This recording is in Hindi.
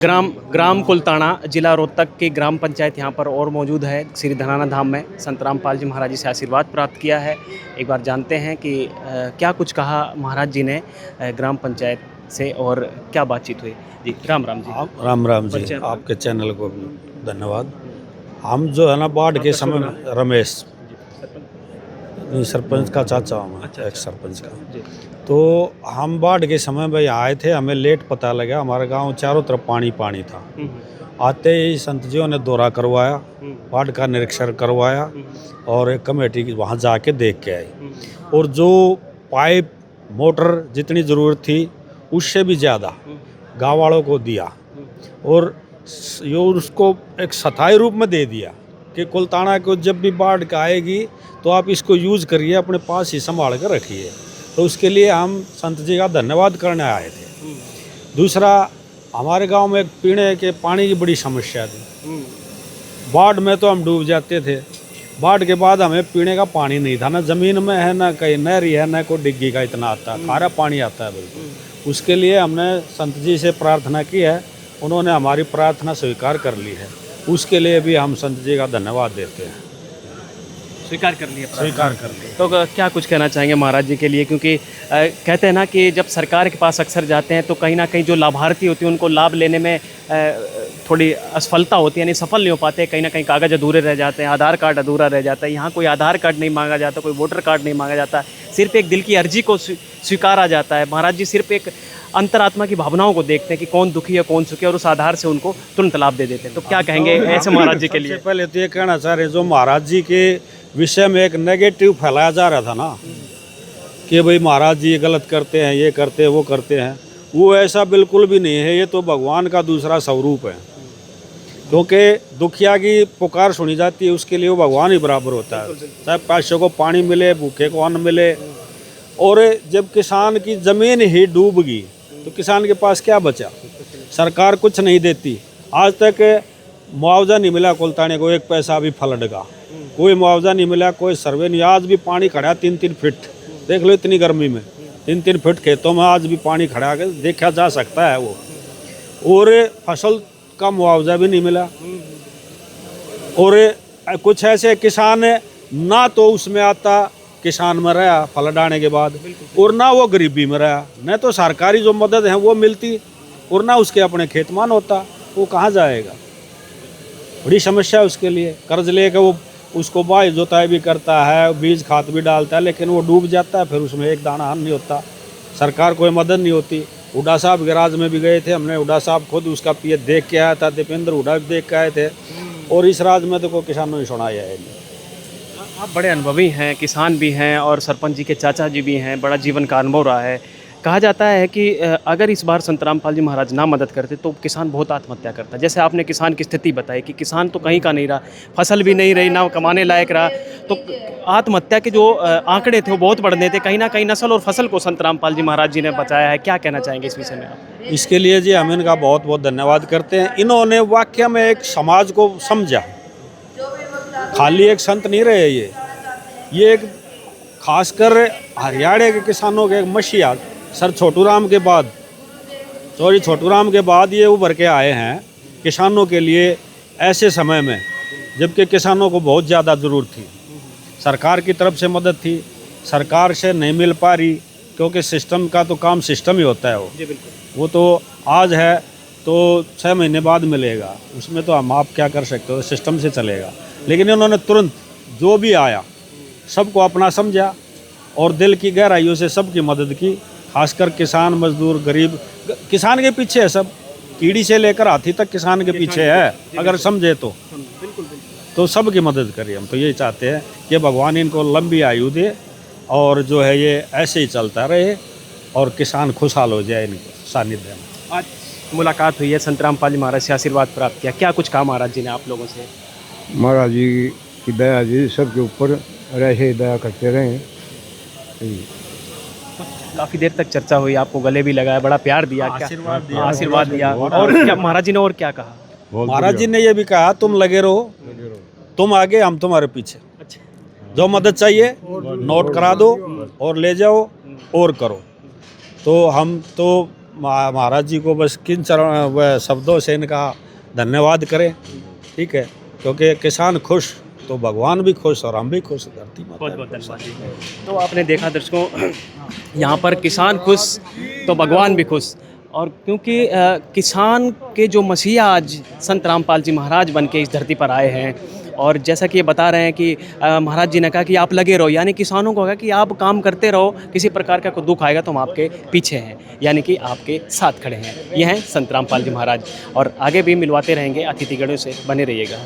ग्राम ग्राम कुलताना जिला रोहतक की ग्राम पंचायत यहाँ पर और मौजूद है। श्री धनाना धाम में संत रामपाल जी महाराज जी से आशीर्वाद प्राप्त किया है। एक बार जानते हैं कि क्या कुछ कहा महाराज जी ने ग्राम पंचायत से और क्या बातचीत हुई। जी राम राम जी। राम राम जी, परिचय। आपके चैनल को भी धन्यवाद। हम जो है ना बाढ़ के समय में रमेश सरपंच का चाचा हूँ मैं, अच्छा, एक सरपंच का। जी। तो हम बाढ़ के समय में यहाँ आए थे, हमें लेट पता लगा, हमारा गांव चारों तरफ पानी पानी था। आते ही संत जियों ने दौरा करवाया, बाढ़ का निरीक्षण करवाया और एक कमेटी की वहाँ जाके देख के आई। और जो पाइप मोटर जितनी ज़रूरत थी उससे भी ज़्यादा गाँव वालों को दिया और यो उसको एक स्थायी रूप में दे दिया कि कुलताना को जब भी बाढ़ का आएगी तो आप इसको यूज़ करिए, अपने पास ही संभाल कर रखिए। तो उसके लिए हम संत जी का धन्यवाद करने आए थे। दूसरा, हमारे गांव में एक पीने के पानी की बड़ी समस्या थी। बाढ़ में तो हम डूब जाते थे, बाढ़ के बाद हमें पीने का पानी नहीं था, ना ज़मीन में है, ना कहीं नहरी है, ना कोई डिग्गी का इतना आता है, खारा पानी आता है बिल्कुल। उसके लिए हमने संत जी से प्रार्थना की है, उन्होंने हमारी प्रार्थना स्वीकार कर ली है। उसके लिए भी हम संत जी का धन्यवाद देते हैं। स्वीकार कर लिया, स्वीकार कर लिया। तो क्या कुछ कहना चाहेंगे महाराज जी के लिए, क्योंकि कहते हैं ना कि जब सरकार के पास अक्सर जाते हैं तो कहीं ना कहीं जो लाभार्थी होती है उनको लाभ लेने में थोड़ी असफलता होती है, यानी सफल नहीं हो पाते, कहीं ना कहीं कागज़ अधूरे रह जाते हैं, आधार कार्ड अधूरा रह जाता है। यहाँ कोई आधार कार्ड नहीं मांगा जाता, कोई वोटर कार्ड नहीं मांगा जाता, सिर्फ एक दिल की अर्जी को स्वीकारा जाता है। महाराज जी सिर्फ एक अंतरात्मा की भावनाओं को देखते हैं कि कौन दुखी है कौन सुखी है और उस आधार से उनको तुरंत लाभ दे देते हैं। तो क्या कहेंगे ऐसे महाराज जी के लिए? सबसे पहले तो ये कहना चाह रहे, जो महाराज जी के विषय में एक नेगेटिव फैलाया जा रहा था ना कि भाई महाराज जी ये गलत करते हैं, ये करते हैं, वो करते हैं, वो ऐसा बिल्कुल भी नहीं है। ये तो भगवान का दूसरा स्वरूप है, क्योंकि दुखिया की पुकार सुनी जाती है, उसके लिए वो भगवान ही बराबर होता है। चाहे प्यासे को पानी मिले, भूखे को अन्न मिले। और जब किसान की ज़मीन ही डूब गई तो किसान के पास क्या बचा? सरकार कुछ नहीं देती, आज तक मुआवजा नहीं मिला कुलताने को, एक पैसा भी फ्लड का कोई मुआवजा नहीं मिला, कोई सर्वे नहीं। आज भी पानी खड़ा 3-3 फीट, देख लो इतनी गर्मी में 3-3 फीट खेतों में आज भी पानी खड़ा है, देखा जा सकता है वो। और फसल का मुआवजा भी नहीं मिला। और कुछ ऐसे किसान ना तो उसमें आता किसान में रहा फ्लड आने के बाद, और ना वो गरीबी में रहा, न तो सरकारी जो मदद है वो मिलती और ना उसके अपने खेतमान होता, वो कहाँ जाएगा? बड़ी समस्या है उसके लिए। कर्ज लेकर वो उसको बाई जोताई भी करता है, बीज खाद भी डालता है, लेकिन वो डूब जाता है, फिर उसमें एक दाना नहीं होता, सरकार कोई मदद नहीं होती। हुड्डा साहब के राज में भी गए थे हमने, हुड्डा साहब खुद उसका पीएच देख के आया था, दीपेंद्र हुड्डा भी देख के आए थे, और इस राज में तो कोई किसानों ने सुनाया है। आप बड़े अनुभवी हैं, किसान भी हैं और सरपंच जी के चाचा जी भी हैं, बड़ा जीवन का अनुभव रहा है। कहा जाता है कि अगर इस बार संत रामपाल जी महाराज ना मदद करते तो किसान बहुत आत्महत्या करता। जैसे आपने किसान की स्थिति बताई कि किसान तो कहीं का नहीं रहा, फसल भी नहीं रही, ना कमाने लायक रहा, तो आत्महत्या के जो आंकड़े थे वो बहुत बढ़ने थे। कहीं ना कहीं नस्ल और फसल को संत रामपाल जी महाराज जी ने बचाया है। क्या कहना चाहेंगे इस विषय में आप? इसके लिए जी हम इनका बहुत बहुत धन्यवाद करते हैं। इन्होंने वाकई में एक समाज को समझा, खाली एक संत नहीं रहे ये एक खासकर हरियाणा के किसानों के एक मसीहा सर छोटूराम के बाद, छोटूराम के बाद ये उभर के आए हैं किसानों के लिए ऐसे समय में जबकि किसानों को बहुत ज़्यादा ज़रूरत थी। सरकार की तरफ से मदद थी, सरकार से नहीं मिल पा रही, क्योंकि सिस्टम का तो काम सिस्टम ही होता है। वो तो आज है तो 6 महीने बाद मिलेगा, उसमें तो हम आप क्या कर सकते हो, सिस्टम से चलेगा। लेकिन इन्होंने तुरंत जो भी आया सबको अपना समझा और दिल की गहराइयों से सबकी मदद की। खासकर किसान, मजदूर, गरीब, किसान के पीछे है सब, कीड़ी से लेकर हाथी तक किसान के पीछे है, अगर समझे तो सबकी मदद करिए। हम तो यही चाहते हैं कि भगवान इनको लंबी आयु दे और जो है ये ऐसे ही चलता रहे और किसान खुशहाल हो जाए इनके सानिध्य में। आज मुलाकात हुई है, संत रामपाल जी महाराज से आशीर्वाद प्राप्त किया, क्या कुछ कहा महाराज जी ने आप लोगों से? महाराज जी की दया जी सबके ऊपर ऐसे दया करते रहे। काफ़ी देर तक चर्चा हुई, आपको गले भी लगाया, बड़ा प्यार दिया, क्या आशीर्वाद दिया, और क्या महाराज जी ने और क्या कहा? महाराज जी ने ये भी कहा तुम लगे रहो, तुम आगे हम तुम्हारे पीछे। अच्छा, जो मदद चाहिए नोट करा दो और ले जाओ और करो। तो हम तो महाराज जी को बस किन चरण व शब्दों से इनका धन्यवाद करें, ठीक है, क्योंकि किसान खुश तो भगवान भी खुश और हम भी खुश, धरती माता बहुत बहुत धन्यवाद जी। तो आपने देखा दर्शकों, यहाँ पर किसान खुश तो भगवान भी खुश। और क्योंकि किसान के जो मसीहा आज संत रामपाल जी महाराज बन के इस धरती पर आए हैं, और जैसा कि ये बता रहे हैं कि महाराज जी ने कहा कि आप लगे रहो, यानी किसानों को कहा कि आप काम करते रहो, किसी प्रकार का कोई दुख आएगा तो हम आपके पीछे हैं, यानी कि आपके साथ खड़े हैं। ये हैं संत रामपाल जी महाराज, और आगे भी मिलवाते रहेंगे अतिथिगणों से, बने रहिएगा।